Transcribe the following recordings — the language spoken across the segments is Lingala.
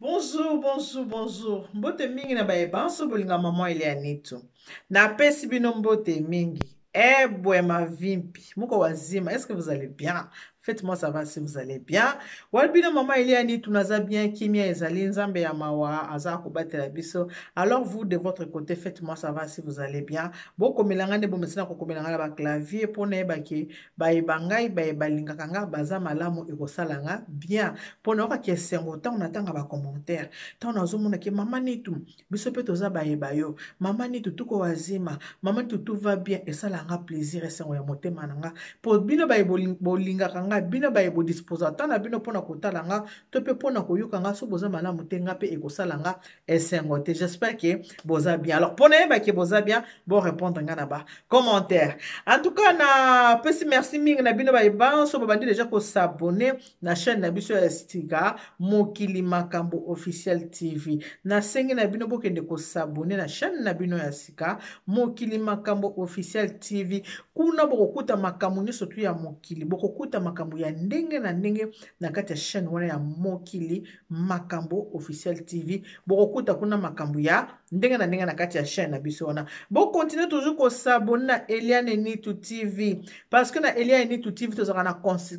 Bonjour, bonjour, bonjour. Mbote mingi na bayebanso bolinga mama ile ya nitu. Na pesi bino mbote mingi. Eh, bwe mavimpi. Muko wazima. Est-ce que vous allez bien? Faites-moi savoir si vous allez bien. Walbino mama ile ya nitu naza bien kimia ezali nzambe ya mawa aza kobatela biso. Alors vous de votre côté faites-moi savoir si vous allez bien. Boko melanga ne bomesina ko komelanga na ba clavier pona ebaki bayebangai bayebalingaka nga baza malamu ekosalanga bien. Pona oka sengo ntango natanga bacommentaire ntango nazomona ke mama nitu biso mpe toza bayeba yo mama nitu tuko wazima mama nitu tout va bien esalanga plaisir esengo ya motema na nga mpo bino baye bolingaka nga bino baye bodisposa ata na bino mpona kotala nga to mpe mpona koyoka nga so boza malamu te nga mpe ekosala nga esengo te j'espère ke boza bien alors mpona yebake boza bien borépondre nga na bacommentaire en tout cas na pesi merci mingi na bino bayebanso babandi deja kosabone na chaîne na biso ya stika mokili makambo officiel tv nasengi na bino bokende kosabone na chaîne na bino ya sika mokili makambo officiel tv kuna bokokuta makambo nyonso tu ya mokili bokokuta makambo ya ndenge na ndenge na kati ya chaîne wana ya mokili makambo officiel tv bokokuta kuna makambo ya ndenge na ndenge na kati ya chaîne na biso wana bokontinue toujours kosabone na Eliane Nitu tv parce que na Eliane Nitu tv tozalaka na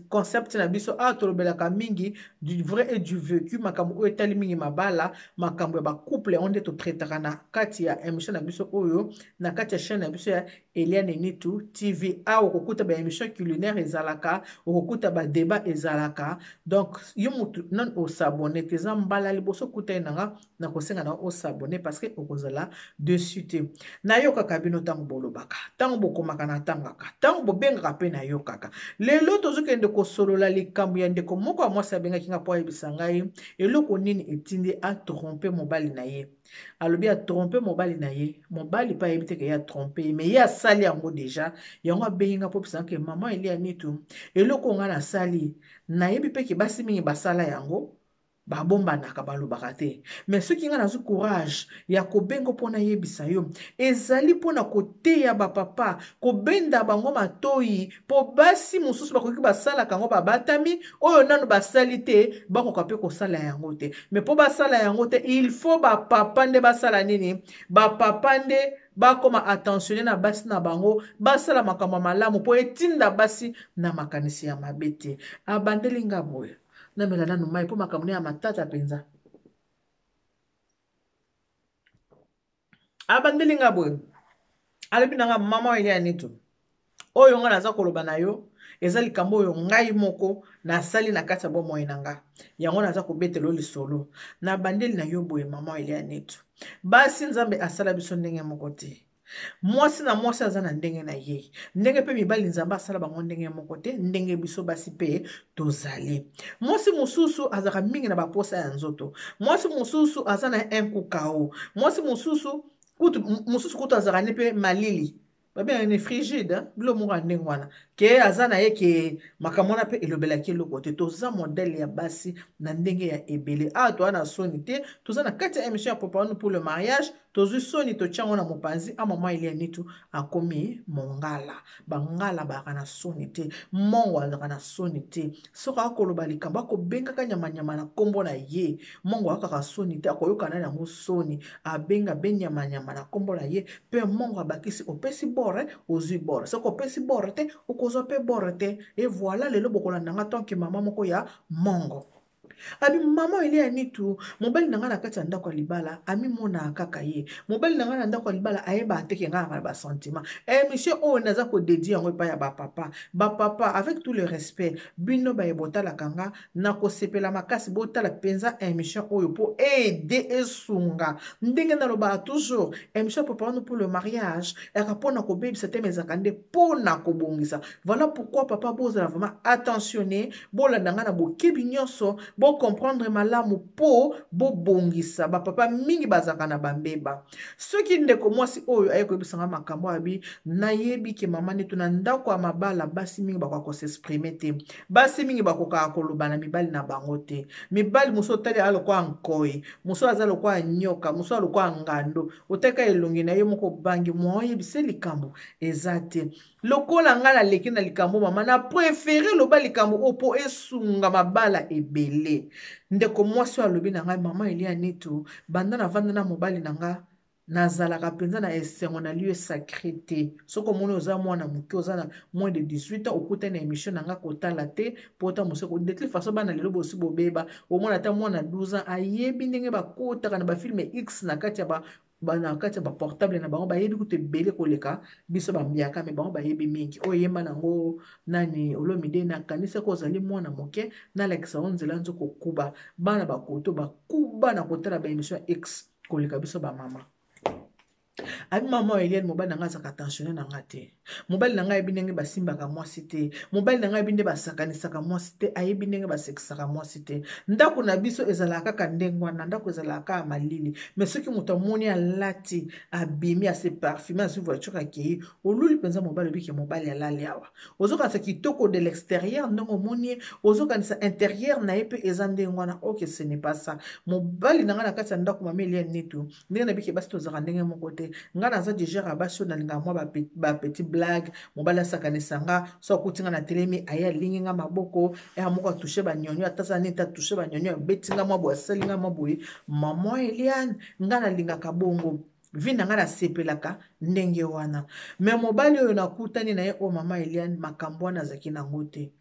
concept na biso awa tolobelaka mingi du vrai et du vécu makambo oyo etali mingi mabala makambo ya bacouple yango nde totretaka na kati ya émission na biso oyo na kati ya chaîne na biso ya Eliane Nitu tv awa okokuta baémission culinaire ezalaka okokuta badébat ezalaka donc yo motu nani osabone te eza mbala liboso okuta ye nanga na kosenga na osabone parce que okozala dessus te nayokaka bino ntango bolobaka ntango bokomaka na tangaka ntango bobengaka mpe nayokaka lelo tozokende kosolola likambo ya ndeko moko ya mwasi abengaki nga mpo ayebisa ngai eloko nini etindi atrompe mobali na ye alobi atrompe mobali na ye mobali mpe ayebi teke ye atrompe ye me ye asali yango deja yango abengi nga mpo pisanga ke mama Elia Nitu eloko nga nasali nayebi mpe ke basi mingi basala yango babombanaka balobaka te mais soki nga nazwi courage ya kobenga mpona yebisa yo ezali mpona koteya bapapa kobenda bango matoyi mpo basi mosusu bakoki basalaka yango babatami oyo nano basali te bakoka mpe kosala yango te mais mpo basala yango te il faut bapapa nde basala nini bapapa nde bakoma attentionne na basi na bango basala makambo ya malamu mpo etinda basi na makanisi ya mabe te abandeli nga boye namela nanu mai mpo makambo ne ya matata mpenza abandeli nga boye alobi na nga mama Elia Nitu oyo nga naza koloba na yo eza likambo oyo ngai moko nasali na kati ya bomoi na nga yango naza kobetela yo lisolo na bandeli na yo boye mama Elia Nitu basi nzambe asala biso ndenge moko te mwasi na mwasi aza na ndenge na ye ndenge mpe mibali nzambe asala bango ndenge moko te ndenge biso basi mpe tozali mwasi mosusu azalaka mingi na baposa ya nzoto mwasi mosusu aza na nkukao mwasi mosusu kutu azalaka ne mpe malili babengaka ni frigide bilo moko ya ndenge wana ke aza na ye ke makambo wana mpe elobelaki eloko te toza modele ya basi na ndenge ya ebele awa toza na soni te toza na kati ya émission ya Papa pour le mariage tozwi soni totiango na mopanzi amama Elia Nitu akomi mongala bangala bazalaka na soni te mongo azalaka na soni te soki akoloba likambo akobengaka nyamanyama na nkombo na ye mongo akaka soni te akoyokana yango soni abenga be nyamanyama na nkombo na ye mpe mongo abakisi opesi bore ozwi bore soki opesi bore te okozwa mpe bore te e voilà lelo bokolanda nga tonke mama moko ya mongo abi mama Elia Nitu mobali na nga na kati ya ndako ya libala amimona kaka ye mobali na nga na ndako ya libala ayeba ateke nga na basentiment émission oyo naza kodedie yango epai ya bapapa avec tout le respect bino baye botalaka nga na kosepela makasi botala mpenza émission oyo mpo ede esunga ndenge nalobaka toujours émission Papa pour le mariage eka mpona kobebisa te ezalaka nde mpona kobongisa voilà pourquoi papa bozala vraiment attentionné bolanda nga na bokebi nyonso comprendre malamu po bobongisa bapapa mingi bazaka na bambeba soki ndeko mwasi oyo aye koyebisanga makambo abi nayebi ke mama Nitu na ndako ya mabala basi mingi bakoka kosexprime te basi mingi bakokaka koloba na mibali na bango te mibali mosu otali aza lokwa nkoi mosu aza lokwa nyoka mosu aza lokwa ngando oteka elongi na ye moko bangi moyebise likambo eza te lokola nga naleki na likambo mama na préféré loba likambo opo esunga mabala ebele ebele ndeko mwasi alobi na ngai mama Elia Netu banda na vanda na mobali na nga nazalaka penza na esengo na lieu sacré te soko moni oza mwana moke oza na moins de 18 ans okuta na émission na nga kotala te pota moseko de toute façon bana lelo bosi bobeba omona ata mwana 12 ans ayebi ndenge bakotaka na bafilme X na kati ya na kati ya baportable na bango bayebi kutu ebele koleka biso bambiaka me bango bayebi mingi oyo yemba nango nani Olomide nakanisa ko ozali mwana moke nalakisa ngo nzela nzo kokuba bana bakoto bakuba na kotala baémission X koleka biso bamama abi mama Eliane mobali na nga azaka tensionné na nga te mobali na nga ayebi ndenge basimbaka mwasi te mobali na nga ayebi nde basakanisaka mwasi te ayebi ndenge basekisaka mwasi te ndako na biso ezalaka kaka ndenge wana ndako ezalaka ya malili mais soki moto amoni alati abimi ase parfume azwi voiture akei oluli mpenza mobali obiki mobali alali awa ozokanisa kitoko de l'extérieur ndenge omoni ozokanisa intérieur na ye mpe eza ndenge wana oke ce n'est pas ça mobali na nga na kati ya ndako mama Eliane Netu ndenge na biki basi tozaka ndenge moko te nga naza déjà rabasio na linga mwa ba petit blague mobali asakanisanga nga so akutinga na telemi aya alingi nga maboko ya moko atouche banyonyo atasa nini tatouche banyonyo abetinga mwa boye asalinga mwa boye mama Eliane nga nalingaka bongo vi na nga nasepelaka ndenge wana me mobali oyo nakutani na ye o mama Eliane makambo wana azalaki nango te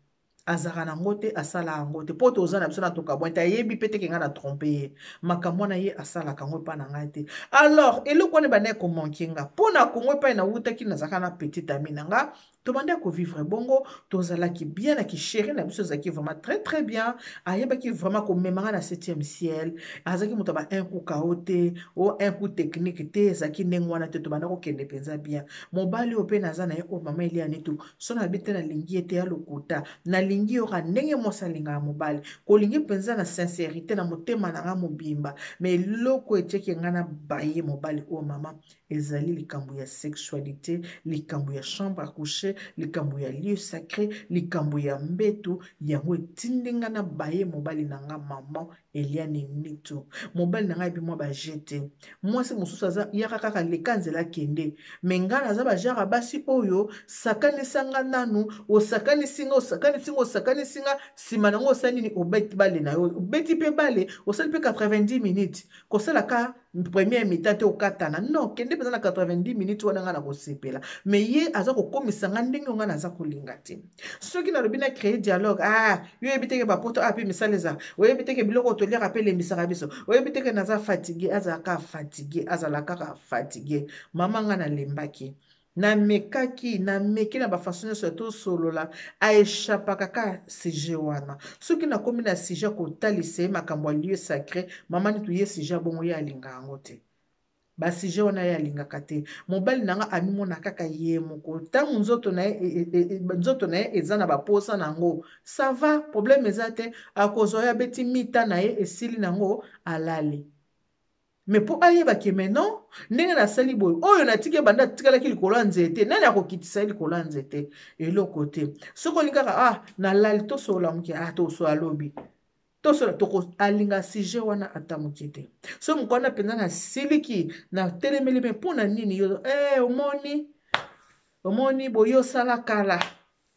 azaka nango te asala yango te po toza na biso na tokabwa te ayebi pe teke nga na trompe ye makambo na ye asalaka yango epa na ngai te alors eloko wana ebanda ekomanke nga mpo na kongo epai nawutaki nazalaka na petite ami na nga tobanda kovivre bongo tozalaki bien na kisheri na biso ezalaki vraiment très très bien ayebaki vraiment komemanga na 7e ciel azalaki moto aba un coup kao te o un coup technique te ezalaki ndenge wana te tobanda kokende mpenza bien mobali oyo mpe naza na ye o mama Eliane Netu so nayebi te nalingi ye te ya lokuta nalingi yoka ndenge mwasi alingaka mobali kolingi mpenza na sincérité na motema na nga mobimba me eloko etiaki nga na baye mobali oyo mama ezali likambo ya sexualité likambo ya chambre à coucher likambo ya lieu sacré likambo ya mbetu yango etindi nga na baye mobali na nga mama Eliane Netu mobali na nga ebi mwa bajete mwasi mosusu aza yaka kaka leka nzela kende me nga naza bajara basi oyo sakanisa nga nanu osakanisi nga nsima nango osali nini obeti bale na yo obeti mpe bale osali mpe 90 minutes kosalaka première mi-temps te okatana non kende mpenza na 90 minutes wana nga na kosepela me ye aza kokomisa nga ndenge nga naza kolinga te soki nalobi na créer dialogue yo yebi teke bapoto ape misala eza oyebi teke biloko toliaka mpe elembisaka biso oyebi teke naza fatigue azalaka fatigue mama nga nalembaki namekaki na bafaso nyonso ya tosolola aeshapaka ka sujet wana soki nakomi na sujet kotalisa ye makambo ya lieu sacré mama Netu ye sujet bongo ye alinga yango te basuje wana ye alingaka te mobali na nga amimona kaka ye moko ntango nzoto na ye eza na baposa nango ça va problème eza te akozwa ye abeti mita na ye esili nango alali me mpo ayebaki menon ndenge nasali boye oyo natiki banda atikalaki likolo ya nzete nani akokitisa ye likolo ya nzete eloko te soki olingi kaka nalali tosola moke tosola alobi tosola alinga sujet wana ata moke te so moko wana mpenza nasiliki natelemeli mpe mpo na nini yo omoni boye osala kala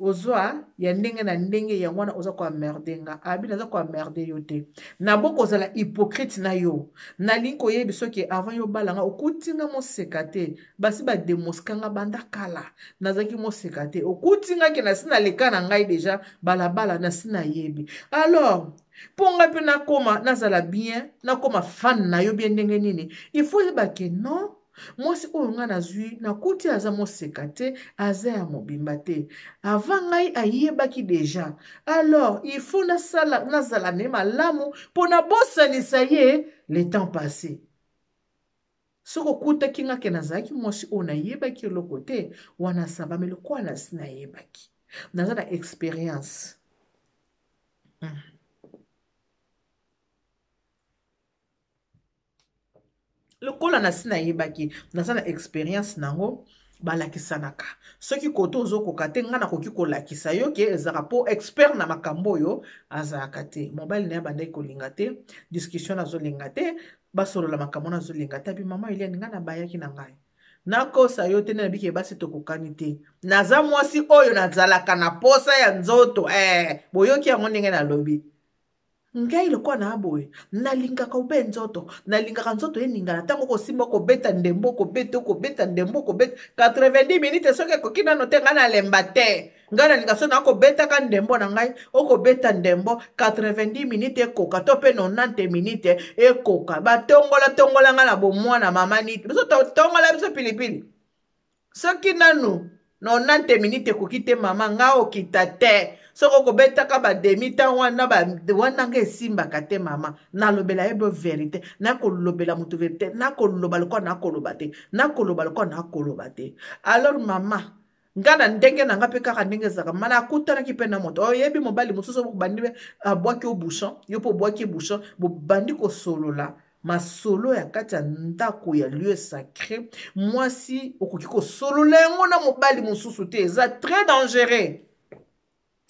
ozwa ya ndenge na ndenge yango wana oza koamerde nga abi naza koamerde yo te naboko ozala hypocrite na yo nalingi koyebi soki avant yo balanga okutinga moseka te basi bademoskanga banda kala nazalaki moseka te okutingaki nasi naleka na ngai deja balabala nasi nayebi alors mpo ngai mpe nakoma nazala bien nakoma fan na yo bien ndenge nini il faut yebake non mwasi oyo nga nazwi nakuti aza moseka te aza ya mobimba te avant ngai ayebaki deja alors il faut nazala ne malamu mpo nabosanisa ye le temps passé soki okutaki nga ke nazalaki mwasi oyo nayebaki eloko te wana sabame lokola nasi nayebaki naza na expérience lokola nasi nayebaki naza na expérience nango balakisanaka soki koto ozokoka te nga nakoki kolakisa yo ke ezalaka mpo expert na makambo oyo azalaka te mobali na ye bandaki kolinga te discussion nazolinga te basolola makambo nazolinga te abi mama Eliane nga nabayaki na ngai nakosa yo te nabiki basi tokokani te naza mwasi oyo nazalaka na posa ya nzoto boyoki yango ndenge nalobi ngai lokwa na boye nalingaka ube nzoto nalingaka nzoto eningana ntango kosimba kobeta ndembo kobeta ndembo kobeta 90 minutes soki ekoki nano te ngai nalemba te ngai nalinga so nakobetaka ndembo na ngai okobeta ndembo 90 minutes ekoka to mpe 90 minutes ekoka batongola ngai na bomwana mama niti biso tongola biso pilipili soki nanu 90 minutes ekoki te mama ngai okita te soki okobetaka bademi tan wana nga esimbaka te mama nalobela ye bo verité nakolobela moto verité nakoloba lokwa nakoloba te nakoloba lokwa nakoloba te alors mama nga na ndenge na nga mpe kaka ndenge ezalaka mana akutanaki mpe na moto oyebi mobali mosusu bobandi abwaki o bouchon yo mpe obwaki bouchon bobandi kosolola masolo ya kati ya ndako ya lieu sacré mwasi okoki kosolola yango na mobali mosusu te eza très dangereux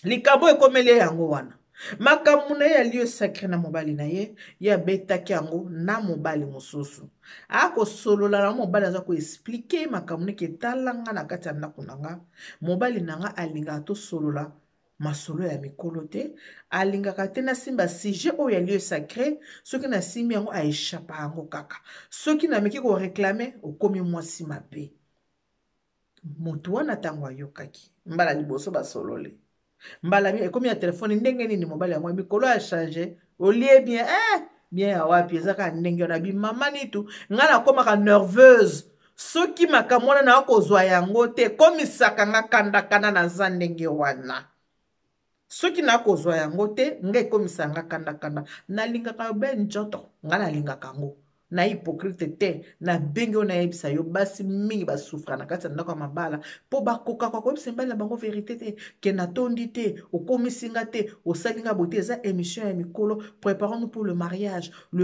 likambo ekomeli yango wana makambo na ye ya lieu sacré na mobali na ye ye abetaki yango na mobali mosusu akosolola na mobali aza koexplike makambo neke etalanga na kati ya ndako na nga mobali na nga alingaka tosolola masolo ya mikolo te alingaka te nasimba sujet oyo ya lieu sacré soki nasimbi yango aeshapa yango kaka soki nameki koreklame okomi mwasi mabe moto wana ntango ayokaki mbala liboso basolole mbala ekomi ya telefone ndenge nini mobali yango mikolo ya change olie bien bien ya wapi ezaka ndenge wana bimama nitu nga nakomaka nerveuse soki makambo wana nakozwa yango te komisaka nga kandakanda naza ndenge wana soki nakozwa yango te nga ekomisa nga kandakanda nalingaka be njoto nga nalingaka yango na hypocrite te na bengi oyo nayebisa yo basi mingi basufra na kati ya ndako ya mabala mpo bakokaka koyebisa mibali na bango verité te ke natondi te okomisi nga te osali nga boye te eza émission ya mikolo préparons-nous pour le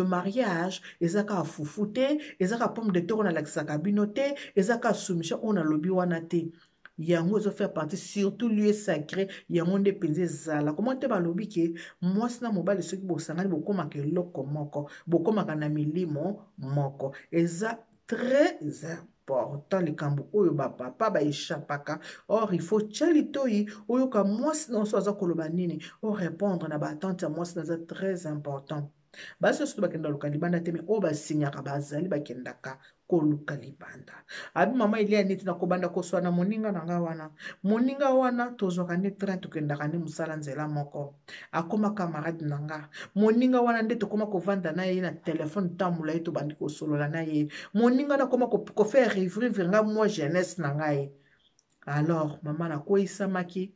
mariage eza kaka fufu te eza kaka pomme de terre oyo nalakisaka bino te eza kaka soumission oyo nalobi wana te yango ezofaire partie surtout lieu sacré yango nde mpenza ezala koma te balobi ke mwasi na mobali soki bosangani bokomaka eloko moko bokomaka na milimo moko eza très important likambo oyo bapapa baeshapaka or il faut tia litoi oyoka mwasi na oso aza koloba nini orépondre na baatente ya mwasi na eza très important basi oso bakenda luka libanda te me oyo basinyaka bazali bakendaka koluka libanda abi mama ilia neti na kobanda koswa na moninga na nga wana moninga wana tozwaka nde train tokendaka nde mosala nzela moko akoma camarade na nga moninga wana nde tokoma kovanda na ye na telefone tambula ye tobandi kosolola na ye moninga nakoma kofaire rivivre nga mwa jeunesse na ngai alors mama nakoyisamaki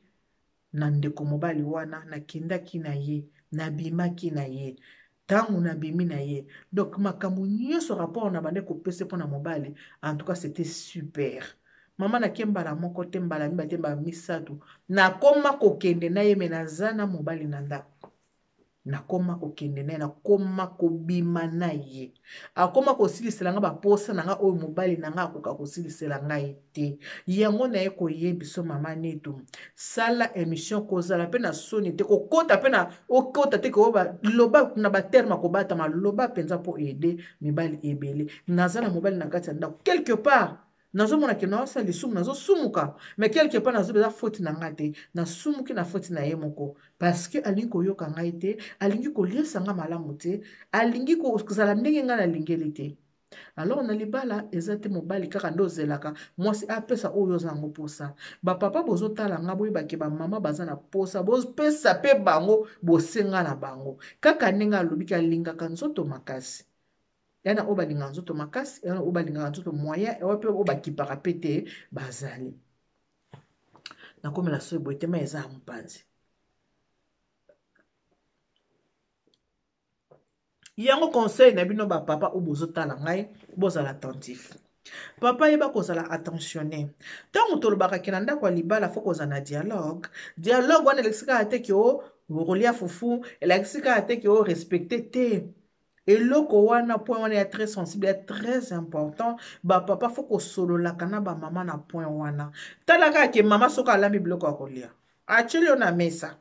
na ndeko mobali wana nakendaki na ye nabimaki na ye tango nabimi na ye donc makambo nyonso rapport na bande kopesa mpona mobali en tout cas c'était super mama nake mbala moko te mbala mibale te mbala misato nakoma kokende na ye me naza na mobali na ndako nakoma kokende na ye nakoma kobima na ye akoma kosilisela nga baposa na nga oyo mobali na nga akoka kosilisela ngai te yango na ye koyebiso mama netu sala émission kozala mpe na soni te kokota mpe na okota te loba na baterme akobatama loba mpenza mpo ede mibali ebele naza na mobali na kati ya ndako quelque part nazomona ke naosala lisumu nazosumuka mais quelque part nazobeza foti na nga te nasumuki na foti na ye moko parce que alingi koyoka ngai te alingi koliesa nga malamu te alingi kozala ndenge ngai nalingeli te alors na libala eza te mobali kaka nde ozelaka mwasi apesa oyo oza yango posa bapapa bozotala nga boyebake bamama baza na posa bopesa mpe bango bosenga na bango kaka ndenge alobiki alingaka nzoto makasi yana oyo balingaka nzoto makasi yana oyo balingaka nzoto moyen ewa mpe oyo bakipaka mpe te bazali nakomela soki boye tema eza ya mopanzi yango conseil na bino bapapa oyo bozotala ngai bozala attentif papa yeba kozala attentionné ntango tolobaka ke na ndako ya libala fo kozala na dialogue wana elekisi kaka te ke okolia fufu elekisi kaka te ke orespecte te eloko wana point wana ya très sensible ya très important bapapa fo kosololaka na bamama na point wana tala kaka ke mama soki alambi biloko ya kolia atieli yo na mesa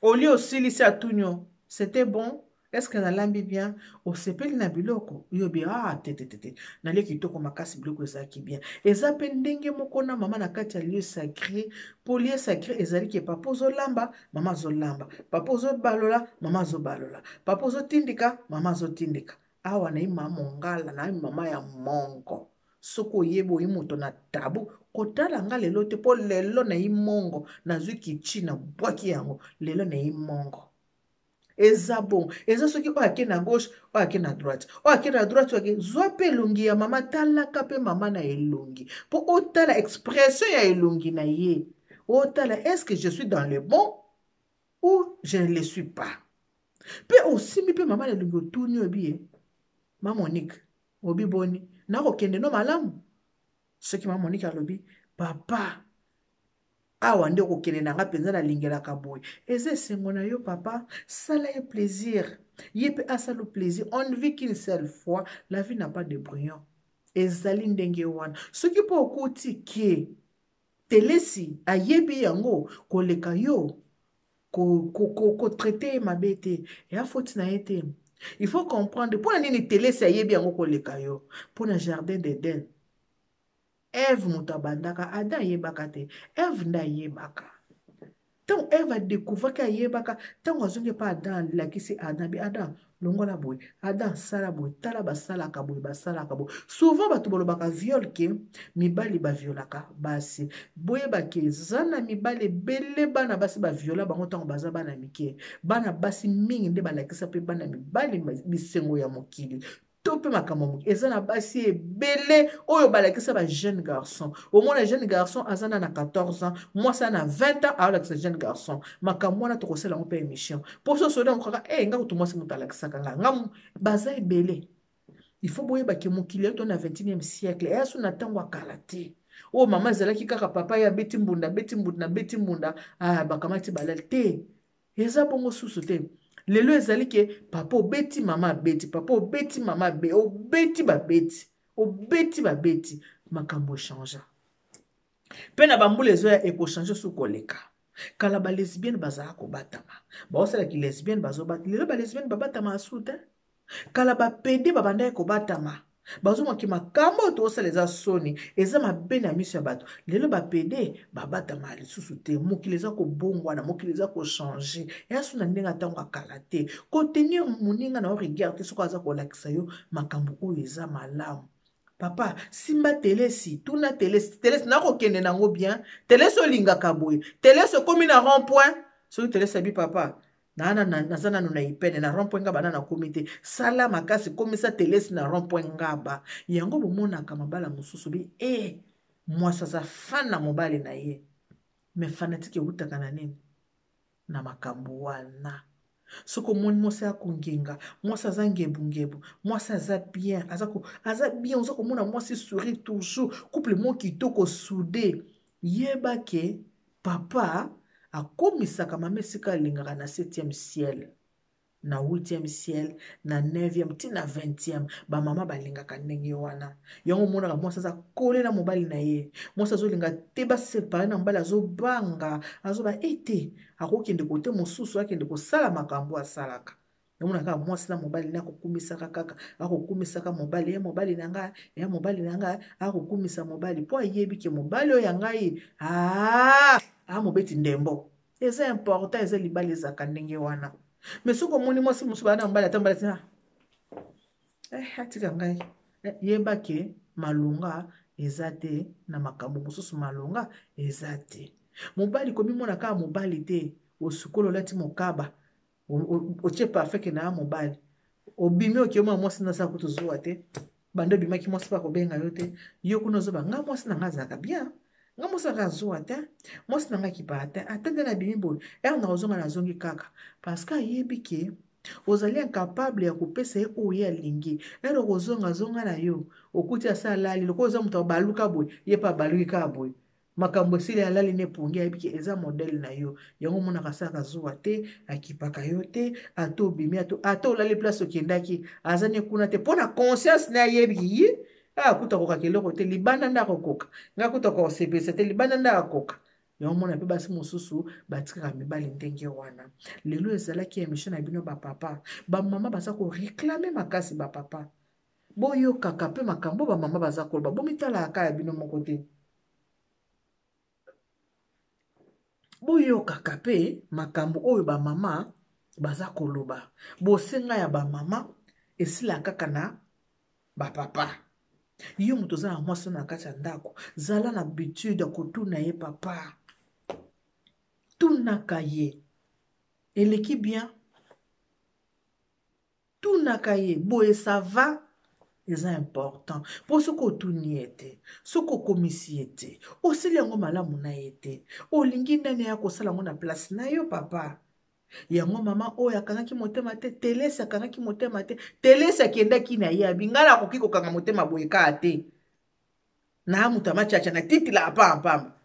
olia osilisi atunio c'était bon Est-ce que nalambi bien? Osepeli na biloko. Yobi, ah, te. Nale kitoko makasi biloko ezalaki bien. Eza pe ndenge moko na mama na kati ya lieu sacré. Po lieu sacré ezali ke papa ozolamba, mama azolamba. Papa ozobalola, mama azobalola. Papa ozotindika, mama azotindika. Awa na mama mongala, na mama ya mongo. Soko yebo moto na tabu. Kotala nga lelo te po lelo na mongo. Nazwi kichi na bwaki yango. Lelo na mongo. Eza bon. Eza soki oyo ake na gauche, oyo ake na droite. Oyo ake na droite, oyo ake zwa pe elongi ya mama, talaka pe mama na elongi. Po otala expression ya elongi na ye. Otala, est-ce que je suis dans le bon ou je ne le suis pas? Pe osimi pe mama na elongi otuni obi ma Monique, obi boni. Nako kende no malamu. Soki ma Monique alobi, papa, awa nde kokende nanga penza na lingelaka boy. Eze sengo na yo papa, sala ye plaisir. Ye pe asalo plaisir. On ne vit qu'une seule fois, la vie n'a pas de brouillon. Ezali ndenge wana. Soki po okuti ke telesi ayebi yango koleka yo ko traiter mabe te. Ya faute na ete. Il faut comprendre pour nini telesi ayebi yango koleka yo. Pour na jardin d'Eden. Eve mutabandaka, Adam yebaka te. Eve nda yebaka. Tant Eve a découvert qu'elle yebaka, tant on zonge pas Adam la qui c'est Adam bi Adam longola boy. Adam sala boy, tala ba sala ka boy, ba sala ka boy. Souvent ba tubolo baka viol ke mibali ba violaka basi. Boye ba ke zana mibali bele bana basi ba viola bango tant baza bana mike. Bana basi mingi nde ba la kisa pe bana mibali bisengo ya mokili. Tope makambo ezana basi ebele oyo balakisa ba jeune garçon au moins les jeunes garçons azana na 14 ans moi ça na 20 ans alors que ce jeune garçon makambo na tokosela ngo pe émission pour so soda ngaka nga kutu moi c'est mutalakisa kanga ngam baza ebele il faut boye ba ke mokili to na 21e siècle et asu na tango akalate oh mama zelaki kaka papa ya beti mbunda ah bakamati balal te eza bongo susu te. Lelo ezali ke papa obeti mama beti, papa obeti mama be, obeti ba beti, makambo change. Pe na bambula ezo ya eko change sou koleka. Kala ba lesbienne bazala ko batama. Ba osala ki lesbienne bazo bat. Lelo ba lesbienne ba batama asuta. Kala ba pede ba banda ko batama. Bazo maki makambo to osala eza soni, eza mabe na miso ya bato. Lelo ba pede ba batama lisusu te, mokili eza ko bongwana, mokili eza ko changer. Ya suna ndenga tango akala te. Ko tenir moninga na regarder soko aza ko lakisa yo makambo oyo eza malamu. Papa, simba telesi, tuna telesi na ko kende nango bien. Telesi olingaka boye. Telesi komi na rond-point. So telesi abi papa. Nazana no na ipene na rond-point ngaba na komite. Sala makasi komisa telesi na rond-point ngaba. Yango bomona ka mabala mususu bi moi ça fan na mobali na ye. Me fanatique utaka na nini? Na makambo wana. Soko moni mwasa ya kungenga, mwasa za ngebu, mwasa za bien, aza bien, oza komona mwasi sourit toujours, couple mo kitoko soudé. Yeba ke papa akomisaka mame sika lingaka na 7e ciel, na 8e ciel, na 9e, ti na 20e, ba mama balingaka ndenge wana. Yango monaka mwasa za kole na mobali na ye. Mwasa zo linga te ba séparé na mobali azo banga, azo ba ete akokende kote mosusu akende kosala makambo asalaka. Yango monaka mwasa na mobali na kokumisaka kaka, akokumisaka mobali, mobali nanga, akokumisa mobali po ayebi ke mobali oyo ngai mobeti ndembo. Eza important, eza libali ezaka ndenge wana. Mais soko moni mwasi musu bana mbala tambala tina. Atika ngai. Yeba ke malunga ezate na makambo mususu malunga ezate. Mobali komi mona ka mobali te osukolo lati mokaba. Oche parfait ke na mobali. Obimi okiyoma mwasi na sa kutuzuwa te. Bando bimaki mwasi pa kobenga yo te. Yo kuno zoba nga mwasi na ngazaka bien. Nga mwasi na zuwa te. Mwasi na nga kipa te. Atende na bimi boy. Na ozonga na zongi kaka. Parce que yebi ke ozali incapable ya kopesa ye oye alingi. Ero kozonga na yo. Okuti asa lali. Loko oza muta baluka boy. Ye pa baluki ka boy. Makambo sile alali ne pongi yebi ke eza model na yo. Yango mona kasaka zuwa te. Akipaka yo te. Ato bimi ato olali place okendaki. Azane kuna te. Pona conscience na yebi ki yi. Kuta koka keloko te. Libanda nda kokoka. Nga kuta kwa osepesa te. Libanda nda koka. yango mona pe basi mosusu batikaka mibali ndenge wana lelo ezalaki émission na bino bapapa bamama baza koreklame makasi bapapa boyokaka mpe makambo bamama baza koloba bomitalaka ya bino moko te boyokaka mpe makambo oyo bamama baza koloba bosenga ya bamama esila kaka na bapapa yo moto oza na mwasi na kati ya ndako zala na habitude ya kotuna ye papa tunaka ye eleki bien tunaka ye boye sava eza important mpo soki otuni ye te soki okomisi ye te osili yango malamu na ye te olingi ndani ya kosala yango na place na yo papa yango mama oyo akangaki motema te telesi akangaki motema te telesi akendaki na ye abingana akoki kokanga motema boye kaka te na moto amachacha na titila apampamba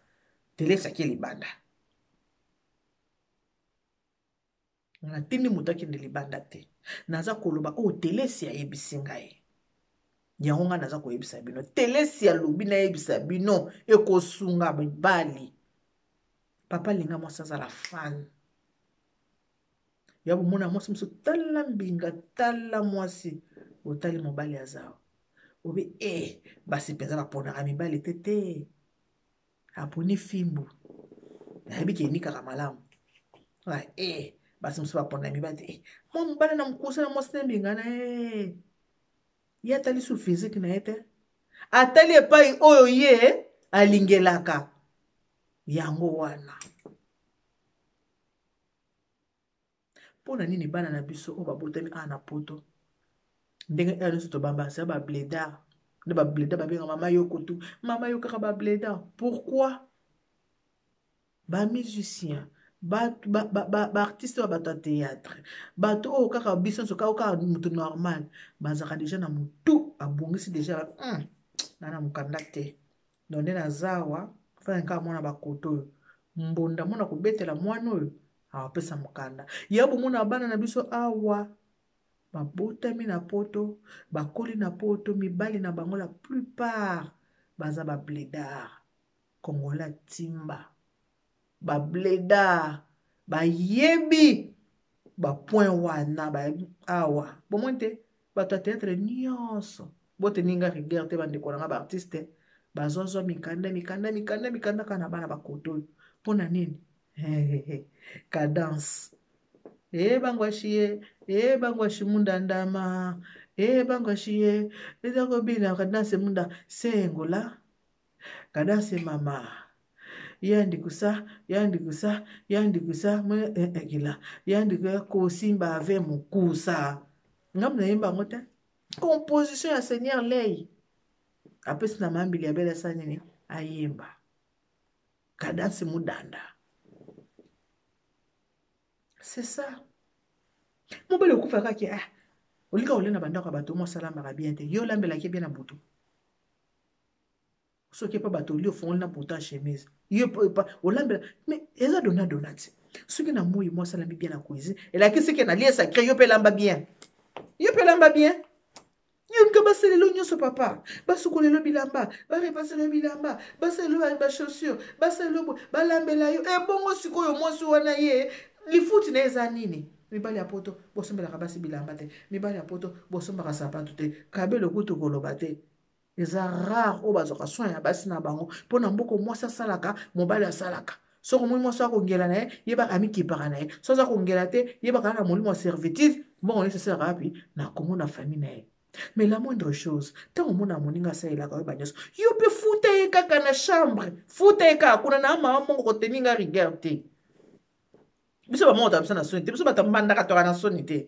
telesi ake libanda natindi moto akende libanda te naza koloba oyo telesi ayebisi ngai yango ngai naza koyebisa bino telesi alobi nayebisa bino ekosunga mibali papa linga mwasi azala fan ya bomona mwasi mosusu tala mbinga tala mwasi otali mobali azawa obi basi mpenza baponaka mibali te aponi fimbu nayebi kenikaka malamu basi mosusu baponaka mibali te mwa mobali na mokusa na mwasi na mbinga na ye atali su physique na ye te atali epai oyo ye alingelaka yango wana mpona nini bana na biso oyo babotami na poto ndenge nyonso tobambasa babledar nde babledar babenga mama yoko tu mama yokaka babledar pourquoi bamusicien baartiste oyo bato ya théâtre bato oyo kaka biso nyonso kaka moto normal bazalaka deja na motu abongisi deja nana mokanda te donc nde nazawa fana kaka mwana bakoto oyo mbonda mona kobetela mwana oyo awapesa mokanda ya bomona bana na biso awa babotami na poto bakoli na poto mibali na bango la plupart baza babledar kongola timba babledar bayebi bapoint wana awa bomoi te bato ya théâtre nyonso boteninga rigueur te bandeko nanga baartiste bazozwa mikanda kana bana bakoto oyo mpona nini cadence bangwashi ye bangwashi munda ndama bangwashi ye ezakobina cadence munda sengola cadence mama yandikusa ekila yandikusa kosimba ave mokusa ngamna yemba ngote composition ya Seigneur lei apesi na mambili ya bela sa nini ayemba cadence mudanda. C'est ça. Mobile okufa kaki olika olena bandako bato mo salamba bien te yo lambela ki bien na butu soki pa bato li ofongoli na butu chemise yo pa olambela mais eza donati soki na moyi mo salambi bien na cuisine elaki seke na lié sacré yo pe lamba bien yo nka baselelo nyonso papa basukolelo bilamba barepaselo bilamba baselelo ba chaussure baselelo balambela yo bongo sikoyo mwasi wana ye lifuti na eza nini mibali ya poto bosombelaka basi bilamba te mibali ya poto bosombaka sapatu te kabelo kutu koloba te eza rare oyo bazwaka soin ya basi na bango mpona mboko mwasi asalaka mobali asalaka soko moi mwasi akongela na ye yebaka amikipaka na ye so aza kongela te yebaka na molimo ya servitude mbongo nesi asalaka wapi na kongo na famille na ye. Mais la moindre chose, tant mon amoninga sa ila kwa banyoso, yo pe futa ye kaka na chambre, futa ye kaka kuna na ama mongo koteninga rigueur te. Biso ba monta bisa na soni te, biso ba tambanda ka toka na soni te.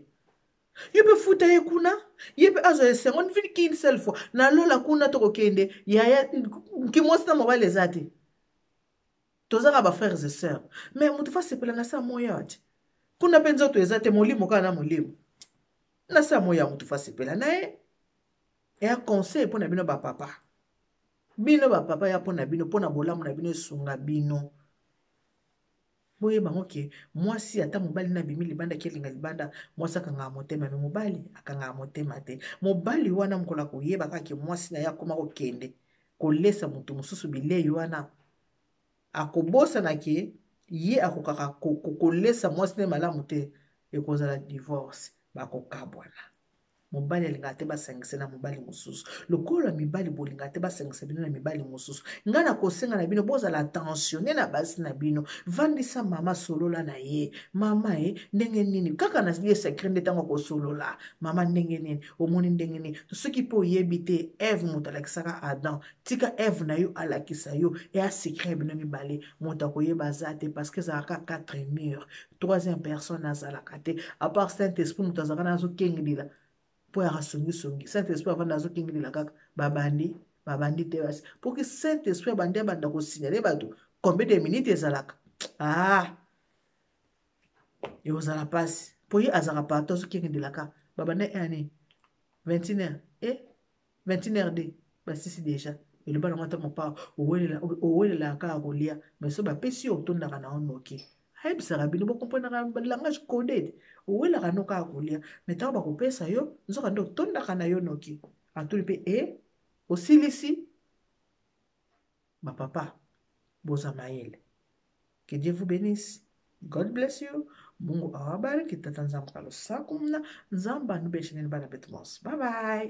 Yo pe futa ye kuna, ye pe azo ese, on vini ki une seule fois, na lola kuna toko kende, ya ki mwasi na mobile ezate. Tozaka ba frères et sœurs. Mais mutu fa sepela na sa moya ati. Kuna penzo to ezate molimo ka na molimo. Na sa moya mutu fa sepela na ye. Et un conseil pour nabino ba papa. Bino ba papa ya pour nabino pour nabolamu nabino sunga bino. Boye bango ke mwasi ata mobali na bimi libanda kelinga libanda mwasi akanga motema me mobali akanga motema te. Mobali wana mkola koyeba kake mwasi na ya koma kokende kolesa mutu mususu bilei wana. akobosana ke ye akokaka kolesa mwasi nde malamu te ekozala divorce bakokabwana mobali alingaka te basangisa na mobali mosusu lokola mibali bolingaka te basangisa bino na mibali mosusu ngai nakosenga na bino bozala attentionne na basi na bino vandisa mama solola na ye mama ndenge nini kaka na ye secret nde ntango akosolola mama ndenge nini omoni ndenge nini soki mpe oyebi te eve moto alakisaka adam tika eve na yo alakisa yo eya secret bino mibale moto akoyeba aza te parce que ezalaka 4 mur troisième personne azalaka te apart saint esprit moto azalaka na azokengelila po ya songi saint esprit avanda azokengelela kaka babandi te basi po ke saint esprit abandi abanda kosignale bato combien de minutes ezalaka ekozala pasi po ye azalaka partout azokengelela kaka babanda ani 21h 21h de basisi deja eloba nango ata mopaa owelelaka kaka kolia mais so bapesi yo otondaka na onoki ayebisaka bino bokomprenaka langage coded owelaka no kaka kolia me ntango bakopesa yo nzoka nde otondaka na yo noki atuli mpe osilisi bapapa boza mayele que Dieu vous bénisse God bless you Mungu awabariki tata nzambe kalosakumna nzamba nubesheneni bana betmos bye bye